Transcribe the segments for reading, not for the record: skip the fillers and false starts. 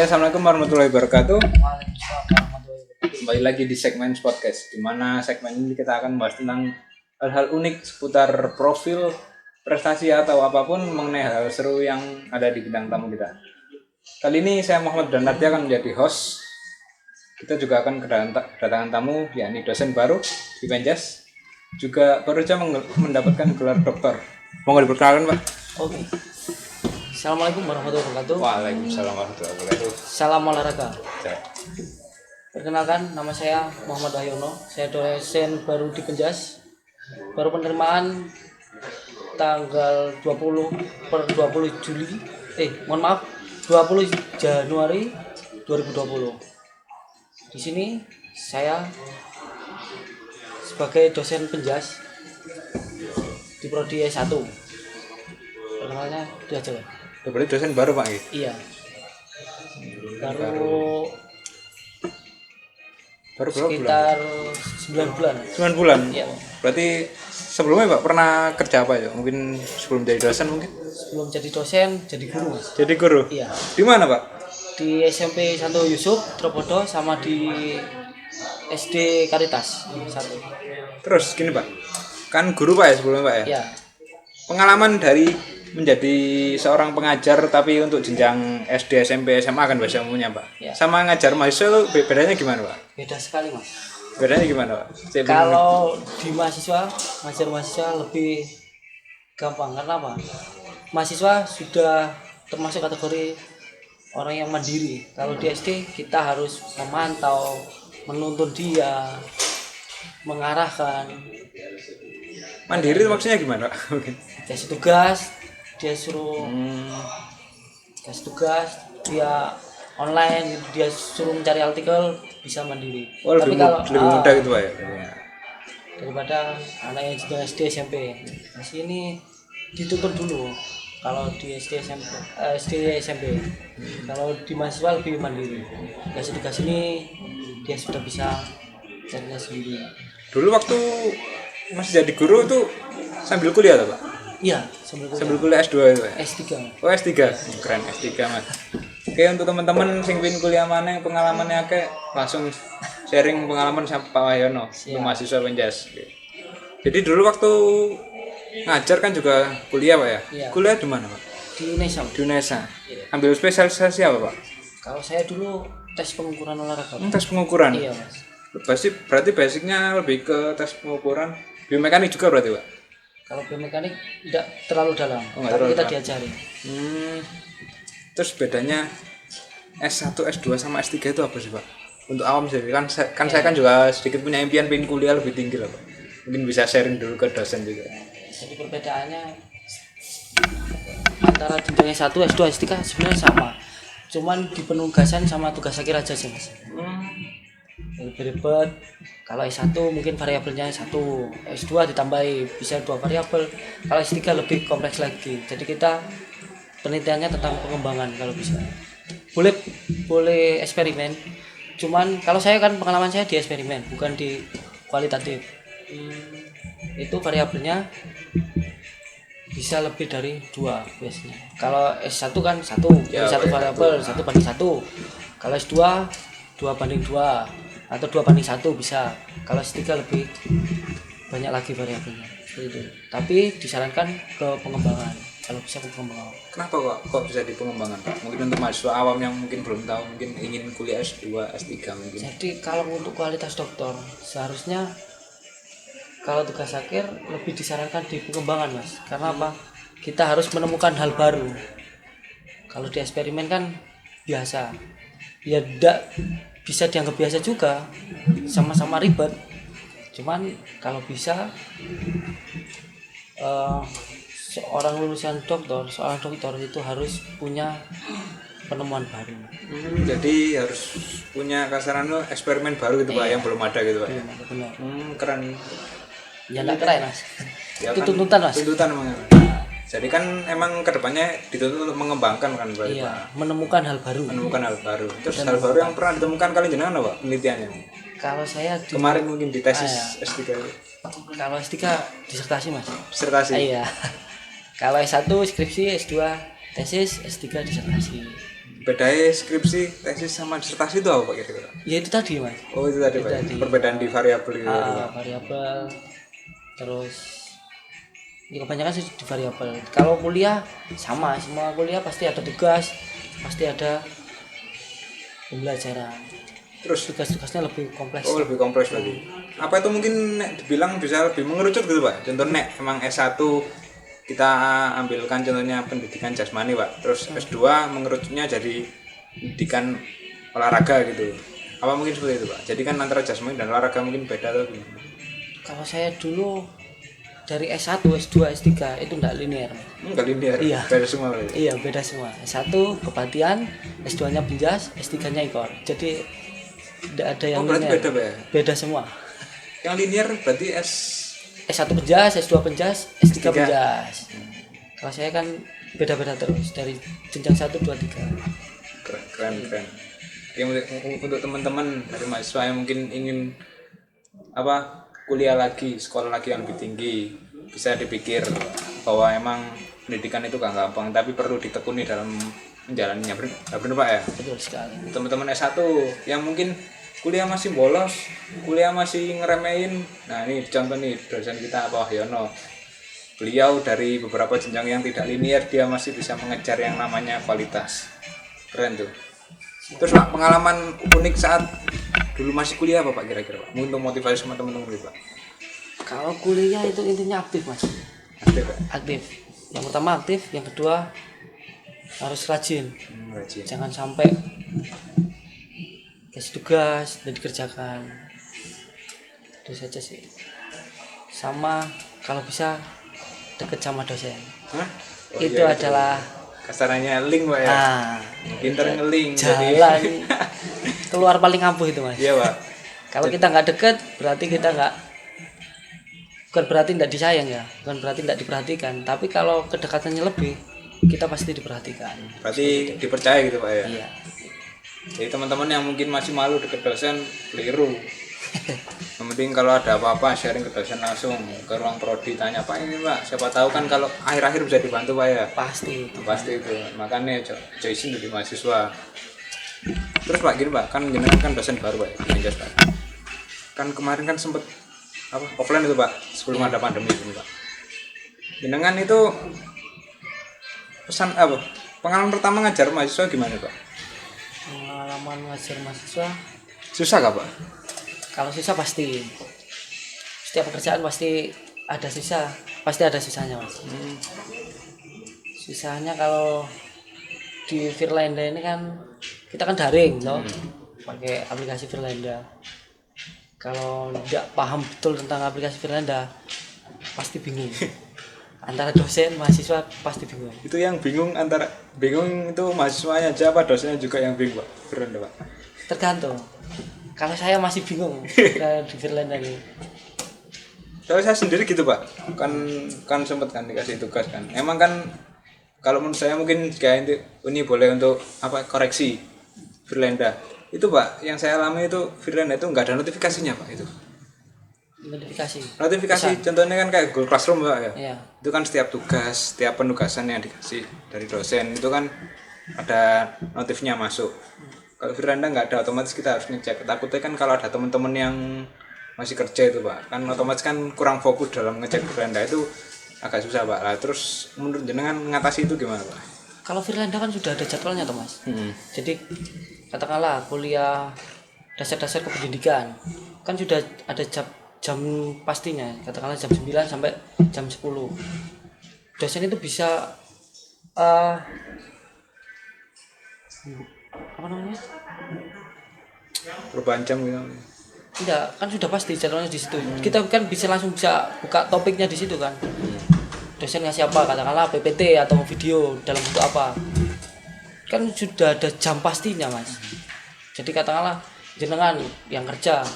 Assalamualaikum warahmatullahi wabarakatuh. Waalaikumsalam warahmatullahi wabarakatuh. Kembali lagi di segmen podcast, di mana segmen ini kita akan membahas tentang hal-hal unik seputar profil, prestasi atau apapun mengenai hal seru yang ada di bidang tamu kita. Kali ini saya Muhammad dan Nadia akan menjadi host. Kita juga akan kedatangan tamu, yakni dosen baru di Penjas, juga baru saja mendapatkan gelar doktor. Mau diperkenalkan, Pak? Oke. Assalamualaikum warahmatullahi wabarakatuh. Waalaikumsalam warahmatullahi wabarakatuh. Salam olahraga. Ya. Perkenalkan, nama saya Muhammad Wahyono. Saya dosen baru di Penjas. Baru penerimaan tanggal 20 Juli. Mohon maaf, 20 Januari 2020. Di sini saya sebagai dosen Penjas di prodi S1. Perkenalannya itu aja, Pak. Berarti dosen baru, Pak? Iya. Baru berapa bulan? sekitar 9 bulan. 9 bulan. Iya. Berarti sebelumnya Pak pernah kerja apa ya? Mungkin sebelum jadi dosen mungkin? Sebelum jadi dosen, jadi guru, Mas. Jadi guru. Iya. Di mana, Pak? Di SMP Santo Yusuf, Tropodo, sama di SD Karitas 1. Terus gini, Pak. Kan guru, Pak, ya sebelumnya, Pak, ya? Iya. Pengalaman dari menjadi seorang pengajar tapi untuk jenjang SD, SMP, SMA kan bahasa umumnya, Pak. Ya. Sama ngajar mahasiswa itu bedanya gimana, Pak? Beda sekali, Mas. Bedanya gimana, Pak? Kalau di mahasiswa, ngajar mahasiswa lebih gampang. Karena apa? Mahasiswa sudah termasuk kategori orang yang mandiri. Kalau di SD kita harus memantau, menuntun dia, mengarahkan. Mandiri itu maksudnya gimana, Pak? Mungkin. Kasih tugas, dia suruh kasih tugas, dia online, dia suruh mencari artikel, bisa mandiri. Oh, Tapi kalau lebih mudah gitu, Pak, ya? daripada anak yang sudah SD SMP, di sini dituntun dulu. Kalau di SD SMP, kalau di mahasiswa lebih mandiri. Kasih tugas ini dia sudah bisa carinya sendiri. Dulu waktu masih jadi guru itu sambil kuliah, Pak? Iya, sambil Kuliah S2 itu, Pak? S3. Oh, S3. Keren, S3, Mas. Oke, untuk teman-teman sing pengin kuliah mana yang pengalamannya akeh, langsung sharing pengalaman sama Pak Wahyono, untuk mahasiswa Penjas. Oke. Jadi dulu waktu ngajar kan juga kuliah, Pak, ya? Iya. Kuliah di mana, Pak? Di Unesa. Di UNESA. Iya. Ambil spesialisasi apa, Pak? Kalau saya dulu tes pengukuran olahraga. Tes pengukuran. Iya, Mas. Berarti basicnya lebih ke tes pengukuran biomekanik juga berarti, Pak? Kalau biomekanik tidak terlalu dalam, nggak tapi terlalu kita dalam. diajari. Terus bedanya S1, S2 sama S3 itu apa sih, Pak? Untuk awam sendiri saya kan juga sedikit punya impian pengen kuliah lebih tinggi lah, Pak. Mungkin bisa sharing dulu ke dosen juga. Jadi perbedaannya antara jenjang S1, S2, S3 sebenarnya sama. Cuman di penugasan sama tugas akhir aja sih, Mas. Lebih ribet. Kalau S1 mungkin variabelnya 1, S2 ditambahi bisa 2 variabel. Kalau S3 lebih kompleks lagi. Jadi kita penelitiannya tentang pengembangan kalau bisa. Boleh eksperimen. Cuman kalau saya kan pengalaman saya di eksperimen, bukan di kualitatif. Itu variabelnya bisa lebih dari 2 biasanya. Kalau S1 kan 1 variabel, 1:1. Kalau S2 2:2 atau 2:1 bisa. Kalau S3 lebih banyak lagi variabelnya. Seperti itu. Tapi disarankan ke pengembangan. Kalau bisa ke pengembangan. Kenapa kok bisa di pengembangan, Pak? Mungkin untuk mahasiswa awam yang mungkin belum tahu, mungkin ingin kuliah S2, S3 mungkin. Jadi kalau untuk kualitas dokter seharusnya kalau tugas akhir lebih disarankan di pengembangan, Mas. Karena apa? Kita harus menemukan hal baru. Kalau di eksperimen kan biasa. Ya tidak bisa dianggap biasa juga. Sama-sama ribet. Cuman kalau bisa seorang lulusan seorang dokter itu harus punya penemuan baru. Jadi harus punya kasaran eksperimen baru gitu, Pak, yang belum ada gitu, Pak. Benar. Keren. Ya enggak keren, Mas. Ya Itu kan, tuntutan, Mas. Tuntutan emang. Jadi kan emang kedepannya dituntut untuk mengembangkan kan, Pak. Iya, menemukan hal baru. Menemukan hal baru. Terus hal baru yang pernah ditemukan kali jenengan apa, Pak, penelitiannya? Kalau saya Kemarin mungkin di tesis S3 itu. kalau S3 disertasi, Mas. Disertasi. Iya. Kalau S1 skripsi, S2 tesis, S3 disertasi. bedanya skripsi, tesis sama disertasi itu apa Pak kira-kira? Ya itu tadi mas. Oh itu tadi Pak. Tadi. Perbedaan di variabel itu. Variabel, terus ya kebanyakan sih di variabel. Kalau kuliah sama, semua kuliah pasti ada tugas, pasti ada pembelajaran. Terus Tugas-tugasnya lebih kompleks. oh lebih kompleks lagi. Apa itu mungkin nek dibilang bisa lebih mengerucut gitu Pak? Contohnya nek emang S1 kita ambilkan contohnya pendidikan jasmani Pak. Terus S2 mengerucutnya jadi pendidikan olahraga gitu. Apa mungkin seperti itu Pak? Jadi kan antara jasmani dan olahraga mungkin beda atau gimana? Kalau saya dulu dari S1, S2, S3 itu enggak linear. Enggak linear. Iya. Beda semua berarti. Iya, beda semua. S1 kebatian, S2-nya penjas, S3-nya ikor. Jadi tidak ada yang berarti linear. beda Pak ya? Beda semua. Yang linear berarti S1 penjas, S2 penjas, S3 S3. penjas. Kalau saya kan beda-beda terus dari jenjang 1, 2, 3. keren. Yang untuk teman-teman dari mahasiswa yang mungkin ingin apa kuliah lagi, sekolah lagi yang lebih tinggi, bisa dipikir bahwa emang pendidikan itu gak gampang, tapi perlu ditekuni dalam menjalaninya. Benar Pak ya? Betul sekali. Teman-teman S1 yang mungkin kuliah masih bolos, kuliah masih ngeremehin. Nah ini contoh nih dosen kita Pak Wahyono. Beliau dari beberapa jenjang yang tidak linear dia masih bisa mengejar yang namanya kualitas. Keren tuh. Terus Pak, pengalaman unik saat dulu masih kuliah apa Pak kira-kira Pak? Untuk motivasi sama teman-teman Pak. Kalau kuliah itu intinya aktif mas. Aktif Pak. Aktif. Yang pertama aktif, yang kedua harus rajin. Rajin. Jangan sampai kasih tugas dan dikerjakan. Itu saja sih. Sama kalau bisa deket sama dosen. Hah? Oh, itu iya, adalah kasarannya link Pak ya. Pinter ngeling jalan keluar paling ampuh itu mas. Iya Pak. Kalau kita nggak deket berarti kita nggak, bukan berarti tidak disayang ya, bukan berarti tidak diperhatikan, tapi kalau kedekatannya lebih kita pasti diperhatikan. Berarti dipercaya gitu Pak ya. Iya. Jadi teman-teman yang mungkin masih malu deket dosen keliru. Yang penting kalau ada apa-apa sharing ke dosen langsung ke ruang prodi, tanya Pak ini Pak, siapa tahu kan kalau akhir-akhir bisa dibantu Pak ya. Pasti Itu makanya join jadi mahasiswa. Terus Pak gini Pak, kan jenengan kan dosen baru Pak ya, Pak. Kan kemarin kan sempet apa offline itu Pak sebelum ada pandemi itu Pak. Jenengan itu pesan apa? Pengalaman pertama ngajar mahasiswa gimana Pak? pengalaman ngajar mahasiswa. Susah gak Pak? Kalau susah pasti, setiap pekerjaan pasti ada susah, pasti ada susahnya mas. Susahnya kalau di Firlanda ini kan kita kan daring loh, pakai aplikasi Firlanda. Kalau tidak paham betul tentang aplikasi Firlanda pasti bingung. Antara dosen mahasiswa pasti bingung. Itu yang bingung itu mahasiswanya aja apa dosennya juga yang bingung Pak? Keren Pak. Tergantung. Kalau saya masih bingung di Firlanda ini. Soalnya saya sendiri gitu Pak, kan sempet kan dikasih tugas kan. Emang kan kalau menurut saya mungkin kayak ini boleh untuk apa koreksi Firlanda. Itu Pak, yang saya alami itu Firlanda itu nggak ada notifikasinya Pak itu. Notifikasi contohnya kan kayak Google Classroom Pak ya. Iya. Itu kan setiap tugas, setiap penugasan yang dikasih dari dosen itu kan ada notifnya masuk. Kalau Firlanda nggak ada, otomatis kita harus ngecek. Takutnya kan kalau ada teman-teman yang masih kerja itu Pak, kan otomatis kan kurang fokus dalam ngecek Firlanda, itu agak susah Pak. Lah terus menurut jenengan mengatasi itu gimana Pak? Kalau Firlanda kan sudah ada jadwalnya toh mas. Jadi katakanlah kuliah dasar-dasar kependidikan kan sudah ada jam pastinya, katakanlah jam 9 sampai jam 10. Dosen itu bisa apa namanya? Perubahan jam gitu. Tidak, kan sudah pasti jadwalnya di situ. Kita kan bisa langsung bisa buka topiknya di situ kan. Dosen ngasih apa, katakanlah PPT atau video dalam bentuk apa. Kan sudah ada jam pastinya, Mas. Jadi katakanlah jenengan yang kerja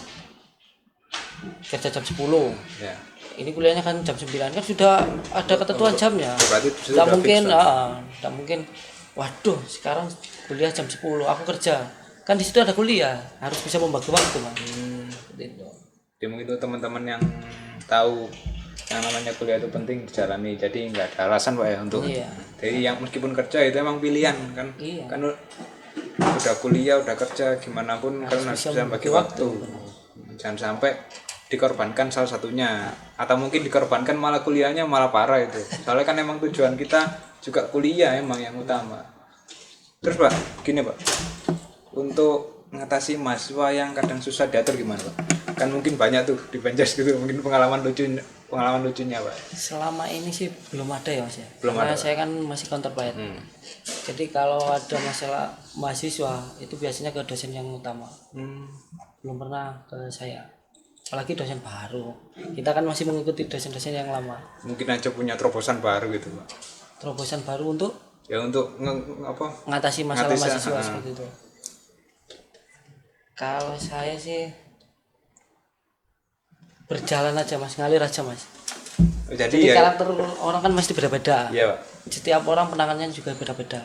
jam 10. Ya. Ini kuliahnya kan jam 9, kan sudah ada ketentuan jamnya. Berarti Tidak mungkin, tidak mungkin. Waduh, sekarang kuliah jam 10, aku kerja. Kan di situ ada kuliah, harus bisa membagi waktu, Mas. Jadi mungkin itu teman-teman yang tahu yang namanya kuliah itu penting dijalani, jadi nggak ada alasan Pak ya untuk. Iya. Jadi yang meskipun kerja itu emang pilihan kan. Iya. Kan udah kuliah udah kerja gimana pun kan harus bisa bagi waktu. Jangan sampai dikorbankan salah satunya, atau mungkin dikorbankan malah kuliahnya malah parah itu. Soalnya kan emang tujuan kita juga kuliah emang yang utama. Terus Pak, gini Pak, untuk mengatasi mahasiswa yang kadang susah diatur gimana Pak? Kan mungkin banyak tuh di Benjas gitu, mungkin pengalaman lucunya Pak. Selama ini sih belum ada ya Mas ya. Belum Karena ada, saya kan masih counterpart. Jadi kalau ada masalah mahasiswa itu biasanya ke dosen yang utama. Belum pernah ke saya. Apalagi dosen baru. Kita kan masih mengikuti dosen-dosen yang lama. Mungkin aja punya terobosan baru gitu Pak. Terobosan baru untuk Ya untuk mengatasi masalah ngatasi, mahasiswa seperti itu. Kalau saya sih berjalan aja Mas, ngalir aja Mas. Jadi ya, karakter orang kan mesti beda-beda. Iya Pak. Setiap orang penanganannya juga beda-beda.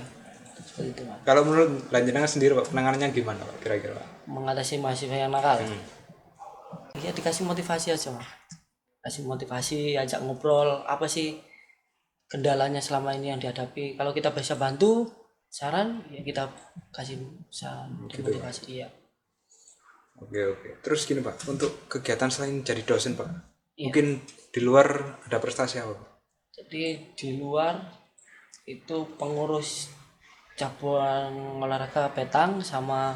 Seperti itu Mas. Kalau menurut lanjutannya sendiri Pak, penanganannya gimana Pak kira-kira Pak? Mengatasi mahasiswa yang nakal. Ya dikasih motivasi aja Mas. Kasih motivasi, ajak ngobrol, apa sih kendalanya selama ini yang dihadapi. Kalau kita bisa bantu, saran ya kita kasih saran, motivasi. Iya. Oke. Terus gini Pak, untuk kegiatan selain jadi dosen Pak, Iya. mungkin di luar ada prestasi apa Pak? Jadi di luar itu pengurus cabang olahraga petang sama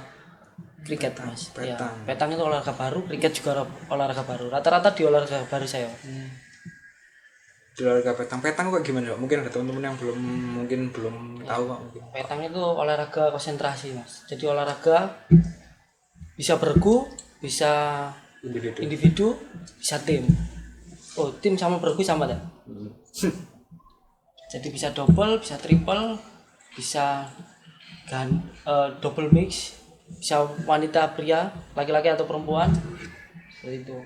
kriket Mas. Ya, petang itu olahraga baru, kriket juga olahraga baru. Rata-rata di olahraga baru saya. Di olahraga petang kok gimana Pak? Mungkin ada teman-teman yang belum tahu Pak mungkin. Petang itu olahraga konsentrasi Mas. Jadi olahraga bisa bergu, bisa individu, bisa tim. Oh, tim sama bergu sama tak? Jadi bisa double, bisa triple, bisa double mix, bisa wanita pria, laki-laki atau perempuan. Seperti itu.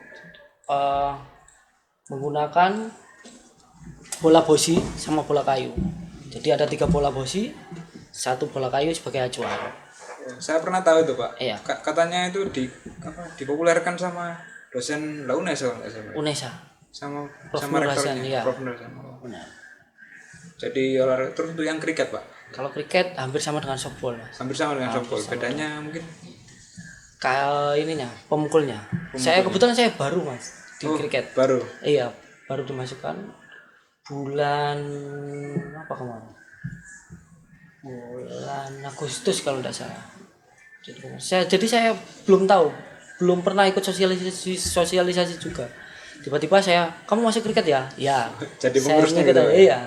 Menggunakan bola bosi sama bola kayu. Jadi ada 3 bola bosi, 1 bola kayu sebagai acuan. Saya pernah tahu itu Pak. Iya. Katanya itu dipopulerkan sama dosen UNESA UNESA. sama Prof. rektornya, Iya. Prof. Nur Hasan. Benar. Jadi olahraga terus untuk yang kriket Pak, Kalau kriket hampir sama dengan softball Mas. hampir sama dengan softball. Bedanya mungkin Kayak ininya, pemukulnya. Saya kebetulan saya baru Mas di kriket. baru. Iya, baru dimasukkan bulan apa kemarin? Bulan Agustus kalau tidak salah. Jadi saya belum tahu, belum pernah ikut sosialisasi juga. Tiba-tiba kamu masuk kriket ya? Ya. Jadi Saya pengurusnya ikut, gitu. iya.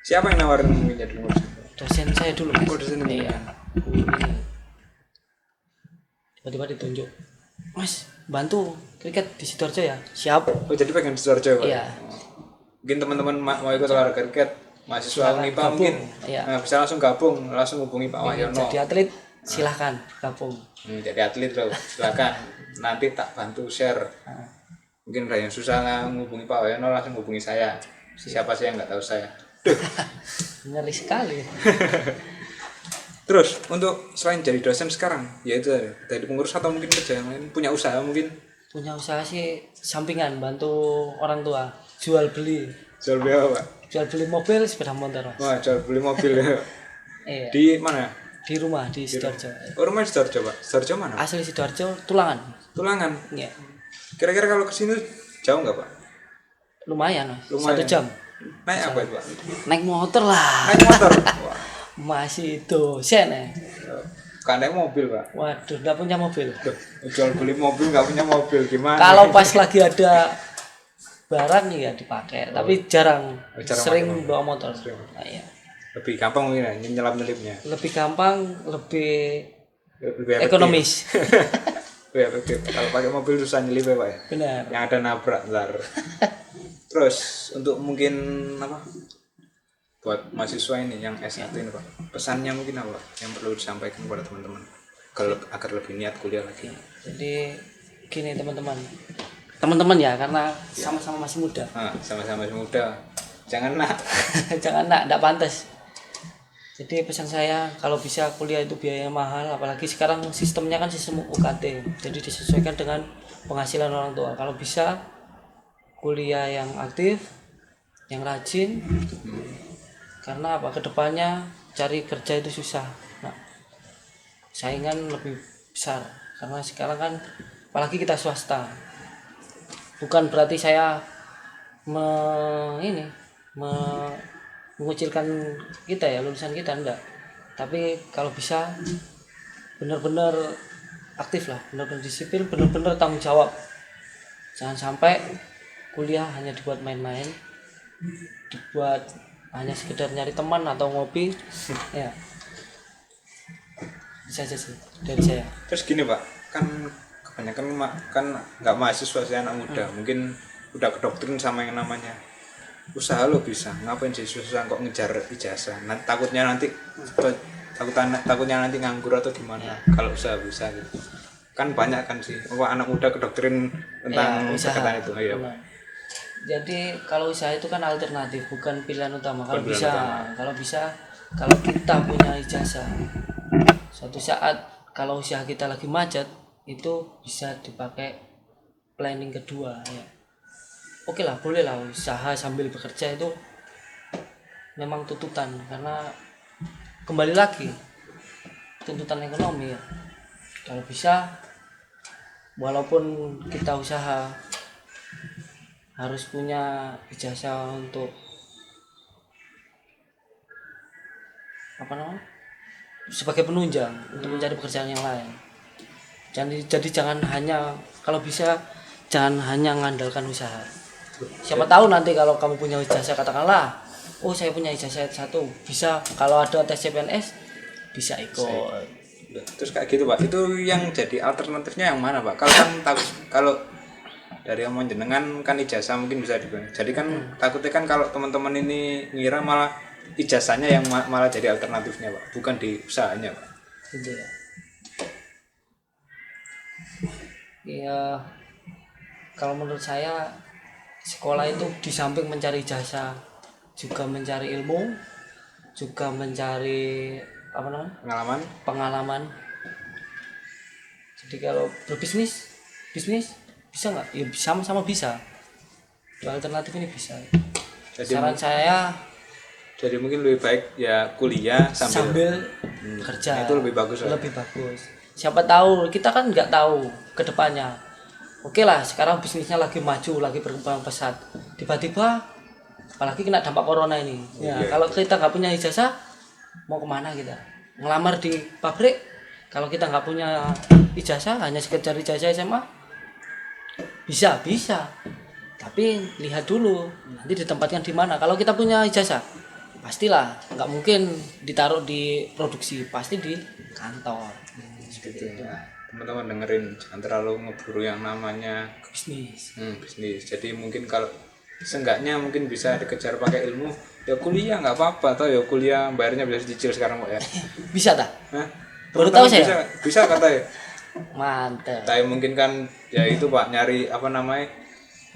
Siapa yang nawarin mungkin jadi pengurus? Dosen saya dulu. Mas. Oh, dosen dulu. Iya. Tiba-tiba ditunjuk, Mas, bantu kriket di Sidoarjo ya? Siap. Oh, jadi pengen Sidoarjo Pak? Iya. Mungkin teman-teman mau ikut olahraga kriket, mahasiswa UNIPA mungkin bisa langsung gabung, langsung hubungi Pak Wahyono. Jadi atlet silahkan gabung. Jadi atlet loh, silakan. Nanti tak bantu share. Mungkin ada yang susah menghubungi Pak Wahyono, langsung hubungi saya. Siapa sih yang nggak tahu saya? Ngeri sekali. Terus untuk selain jadi dosen sekarang, yaitu dari pengurus atau mungkin kerja yang lain, punya usaha mungkin? Punya usaha sih sampingan, bantu orang tua jual beli. Jual beli apa Pak? Jual beli mobil, sepeda motor. Wah, jual beli mobil ya. Iya. Di mana? Di rumah di Sidoarjo. Oh, rumah di Sidoarjo Pak. Sidoarjo mana? Asli Sidoarjo, Tulangan. Tulangan. Iya. Kira-kira kalau kesini jauh nggak Pak? Lumayan, Mas. Lumayan. 1 jam. Naik apa itu Pak? Naik motor lah. Naik motor. Wah. Masih dosen ya. Bukan naik mobil Pak. Waduh, nggak punya mobil. Jual beli mobil nggak punya mobil gimana? Kalau pas lagi ada barang ya dipakai, tapi jarang sering bawa motor. Nah, iya. Lebih gampang mungkin ya nyelap-nyelipnya. Lebih gampang, lebih Lebih ekonomis. Lebih efektif. Kalau pakai mobil susah nyelip ya Pak ya. Benar. Yang ada nabrak ntar. Terus untuk mungkin apa? Buat mahasiswa ini yang S1 ini Pak, pesannya mungkin apa yang perlu disampaikan kepada teman-teman agar lebih niat kuliah lagi? Jadi gini teman-teman ya, karena sama-sama masih muda. Sama-sama masih muda, jangan nak enggak pantas. Jadi pesan saya, kalau bisa kuliah itu biaya mahal, apalagi sekarang sistemnya kan sistem UKT, jadi disesuaikan dengan penghasilan orang tua. Kalau bisa kuliah yang aktif, yang rajin, karena apa, kedepannya cari kerja itu susah. Nah, saingan lebih besar karena sekarang kan apalagi kita swasta. Bukan berarti saya mengucilkan kita ya, lulusan kita enggak. Tapi kalau bisa benar-benar aktif lah, benar-benar disiplin, benar-benar tanggung jawab. Jangan sampai kuliah hanya dibuat main-main, dibuat hanya sekedar nyari teman atau ngopi. Ya, bisa aja sih dari saya. Terus gini Pak, kan kebanyakan kan nggak mahasiswa sih, anak muda, mungkin udah kedoktrin sama yang namanya usaha. Lo bisa ngapain sih susah kok ngejar ijazah, takutnya nanti takutnya nanti nganggur atau gimana kalau usaha bisa gitu. Kan banyak kan sih anak muda kedoktrin tentang perkataan itu. Iya. Jadi kalau usaha itu kan alternatif, bukan pilihan utama. Kalau Bukan bisa, pilihan utama. kalau bisa, kalau kita punya ijazah, suatu saat kalau usaha kita lagi macet, itu bisa dipakai planning kedua. Ya. Oke lah, boleh lah usaha sambil bekerja, itu memang tuntutan karena kembali lagi tuntutan ekonomi ya. Kalau bisa, walaupun kita usaha harus punya ijazah untuk sebagai penunjang untuk mencari pekerjaan yang lain. Jadi jangan hanya, kalau bisa jangan hanya mengandalkan usaha. Siapa tahu nanti kalau kamu punya ijazah, katakanlah, oh saya punya ijazah satu, bisa kalau ada tes CPNS bisa ikut. Terus kayak gitu Pak, itu yang jadi alternatifnya yang mana Pak? Kalau dari omong jenengan kan ijazah mungkin bisa dibilang. Jadi kan takutnya kan kalau teman-teman ini ngira malah ijazahnya yang malah jadi alternatifnya Pak, bukan di usahanya Pak. Gitu ya. Ya, kalau menurut saya sekolah itu di samping mencari ijazah juga mencari ilmu, juga mencari pengalaman. Jadi kalau berbisnis bisa nggak? Ya sama-sama bisa. Dua alternatif ini bisa. Jadi Saran saya jadi mungkin lebih baik ya kuliah sambil kerja. Itu lebih bagus lah. Lebih bagus. Siapa tahu, kita kan nggak tahu ke depannya. Oke lah, sekarang bisnisnya lagi maju, lagi berkembang pesat. Tiba-tiba apalagi kena dampak corona ini. Ya, kalau kita nggak punya ijazah, mau kemana kita? Ngelamar di pabrik, kalau kita nggak punya ijazah, hanya sekedar ijazah SMA, bisa. Tapi lihat dulu, nanti ditempatkan di mana. Kalau kita punya ijazah, pastilah nggak mungkin ditaruh di produksi, pasti di kantor. Seperti itu. Teman-teman dengerin, jangan terlalu ngeburu yang namanya Bisnis. Bisnis. Jadi mungkin kalau seenggaknya mungkin bisa dikejar pakai ilmu, ya kuliah nggak apa-apa, atau ya kuliah bayarnya bisa dicicil sekarang Pak ya. Bisa tak? Hah? Baru tahu saya. Bisa katanya. Mantap. Tapi mungkin kan ya itu Pak, nyari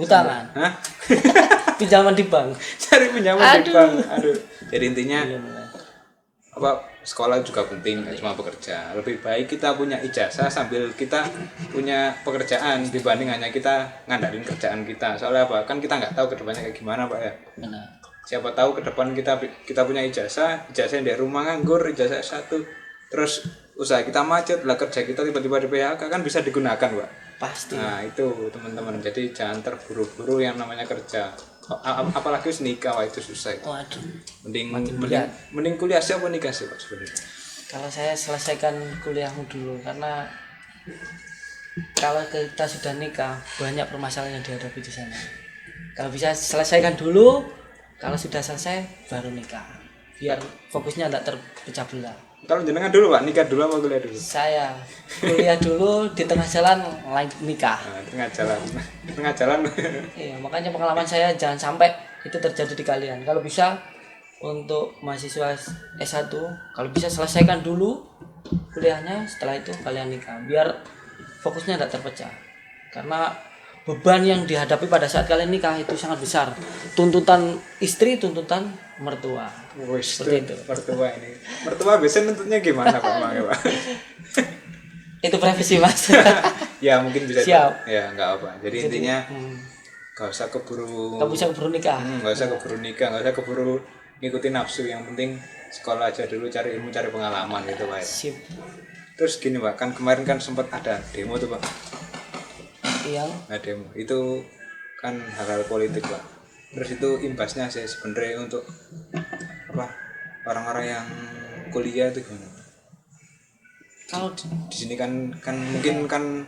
Hutangan. Hah? Pinjaman di bank. Cari pinjaman di bank. Aduh. Jadi intinya sekolah juga penting, gak cuma bekerja. Lebih baik kita punya ijazah sambil kita punya pekerjaan dibanding hanya kita ngandalin kerjaan kita. Soalnya apa? Kan kita nggak tahu ke depannya kayak gimana Pak ya. Benar. Siapa tahu ke depan kita punya ijazah yang di rumah nganggur, ijazah S1, terus usaha kita macet, lah kerja kita tiba-tiba di PHK, kan bisa digunakan Pak. Pasti. Nah itu teman-teman, jadi jangan terburu-buru yang namanya kerja. Apalagi nikah, wah itu susah itu. Waduh. Mending kuliah siapa nikah sih Pak sebenarnya? Kalau saya selesaikan kuliahmu dulu, karena kalau kita sudah nikah banyak permasalahan yang dihadapi di sana. Kalau bisa selesaikan dulu, kalau sudah selesai baru nikah, biar fokusnya tidak terpecah belah. Kalau jenengan dulu Pak, nikah dulu apa kuliah dulu? Saya kuliah dulu, di tengah jalan nikah. Nah, tengah jalan. Iya, makanya pengalaman saya jangan sampai itu terjadi di kalian. Kalau bisa untuk mahasiswa S1, kalau bisa selesaikan dulu kuliahnya, setelah itu kalian nikah, biar fokusnya tidak terpecah. Karena beban yang dihadapi pada saat kalian nikah itu sangat besar. Tuntutan istri, tuntutan mertua. Seperti itu. Mertua biasanya nuntutnya gimana Pak? Itu privasi Mas. Ya mungkin bisa. Siap. Ya nggak apa. Jadi intinya nggak usah keburu. Nggak usah keburu nikah. Nggak usah keburu ngikutin nafsu. Yang penting sekolah aja dulu, cari ilmu, cari pengalaman gitu Pak. Sip. Terus gini Pak, kan kemarin kan sempat ada demo tuh Pak. yang Nah demo itu kan hal-hal politik Pak. Terus itu imbasnya sih sebenarnya untuk apa orang-orang yang kuliah itu gimana? kalau Di sini kan mungkin kan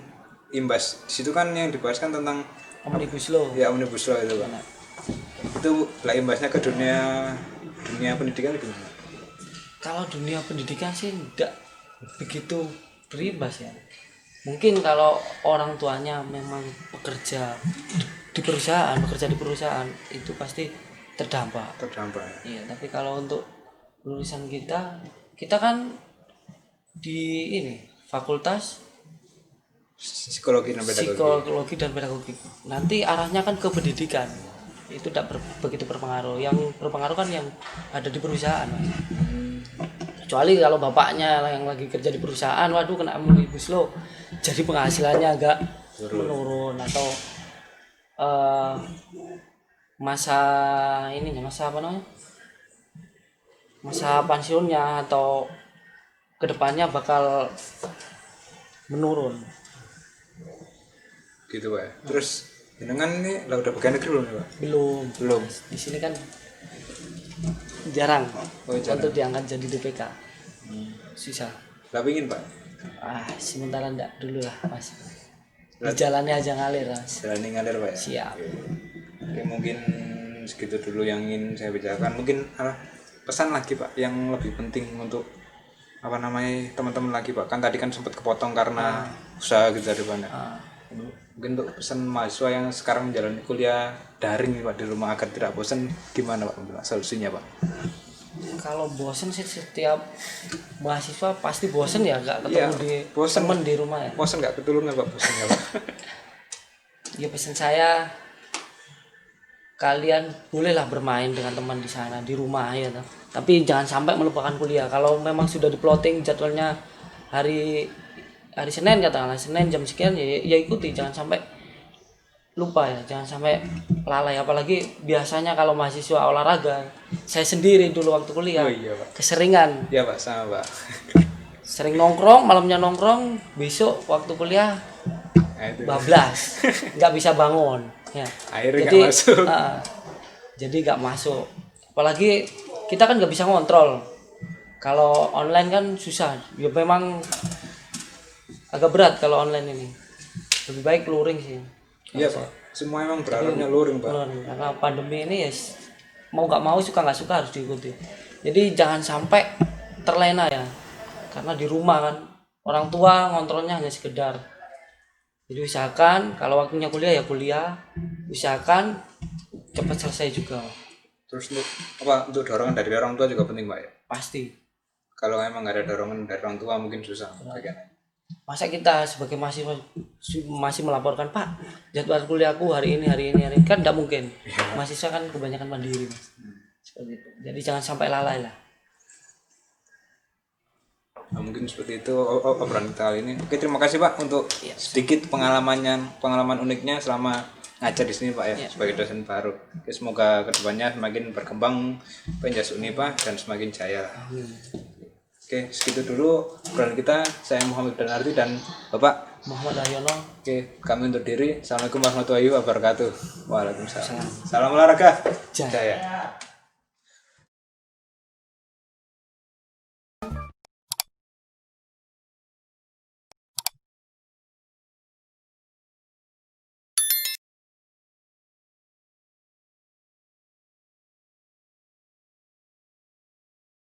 imbas di situ kan yang dibahas kan tentang omnibus law ya omnibus law itu Pak. Itu lah imbasnya ke dunia pendidikan gimana? kalau dunia pendidikan sih enggak begitu berimbas ya. Mungkin kalau orang tuanya memang bekerja di perusahaan itu pasti terdampak. Terdampak. Iya, tapi kalau untuk lulusan kita kan di ini fakultas Psikologi dan pedagogi. psikologi dan pedagogik. Nanti arahnya kan ke pendidikan. Itu tidak begitu berpengaruh. Yang berpengaruh kan yang ada di perusahaan. Kecuali kalau bapaknya yang lagi kerja di perusahaan, waduh kena omnibus law, jadi penghasilannya agak menurun atau masa apa namanya, masa pensiunnya atau kedepannya bakal menurun. Gitu Pak. Terus jenengan ini lah udah pegawai negeri belum ya Pak? Belum. Di sini kan jarang jarang. untuk diangkat jadi DPK. Susah. Lah pingin Pak. Sementara enggak dulu lah Mas. Di jalannya aja ngalir Mas. Jalan ngalir Pak ya. Siap. Oke, mungkin segitu dulu yang ingin saya bicarakan. Mungkin pesan lagi Pak yang lebih penting untuk apa namanya teman-teman lagi Pak. Kan tadi kan sempat kepotong karena usaha gitu dari banyak. Mungkin untuk pesan mahasiswa yang sekarang menjalani kuliah daring nih Pak di rumah agar tidak bosan, gimana Pak solusinya Pak? Kalau bosen sih setiap mahasiswa pasti bosen ya, nggak ketemu Iya, di bosen. temen di rumah ya. Bosan nggak ketulungan Pak bosannya Pak? Ya pesan saya, kalian bolehlah bermain dengan teman di sana di rumah ya, tapi jangan sampai melupakan kuliah. Kalau memang sudah di-plotting jadwalnya hari Senin katakanlah, Senin jam sekian ya ikuti, jangan sampai lupa ya, jangan sampai lalai. Apalagi biasanya kalau mahasiswa olahraga, saya sendiri dulu waktu kuliah Iya Pak. keseringan Iya Pak, sama Pak. sering nongkrong, malamnya nongkrong, besok waktu kuliah Nah, itu. bablas, nggak bisa bangun ya. Akhirnya Jadi nggak masuk. jadi nggak masuk. Apalagi kita kan nggak bisa ngontrol. Kalau online kan susah. Ya memang agak berat kalau online ini. Lebih baik luring sih. Iya Pak. Semua emang berharapnya luring Pak. Luring. Karena pandemi ini ya mau nggak mau, suka nggak suka harus diikuti. Jadi jangan sampai terlena ya. Karena di rumah kan orang tua ngontrolnya hanya sekedar. Jadi usahakan kalau waktunya kuliah ya kuliah. Usahakan cepat selesai juga. Terus untuk dorongan dari orang tua juga penting Pak ya. Pasti. Kalau emang nggak ada dorongan dari orang tua mungkin susah kan. Masa kita sebagai mahasiswa masih melaporkan, Pak, jadwal kuliahku hari ini kan tidak mungkin. Mahasiswa kan kebanyakan mandiri Mas. Seperti itu. Jadi jangan sampai lalai lah. Nah, mungkin seperti itu obrolan kita kali ini. Oke, terima kasih Pak untuk sedikit pengalaman uniknya selama ngajar di sini Pak ya, sebagai dosen baru. Oke, semoga kedepannya semakin berkembang Penjas Unipa dan semakin jaya. Oke, segitu dulu obrolan kita. Saya Muhammad Danarti dan Bapak Muhammad Ahyono. Oke, kami undur diri. Assalamualaikum warahmatullahi wabarakatuh. Waalaikumsalam. Salam olahraga. Jaya. Jaya.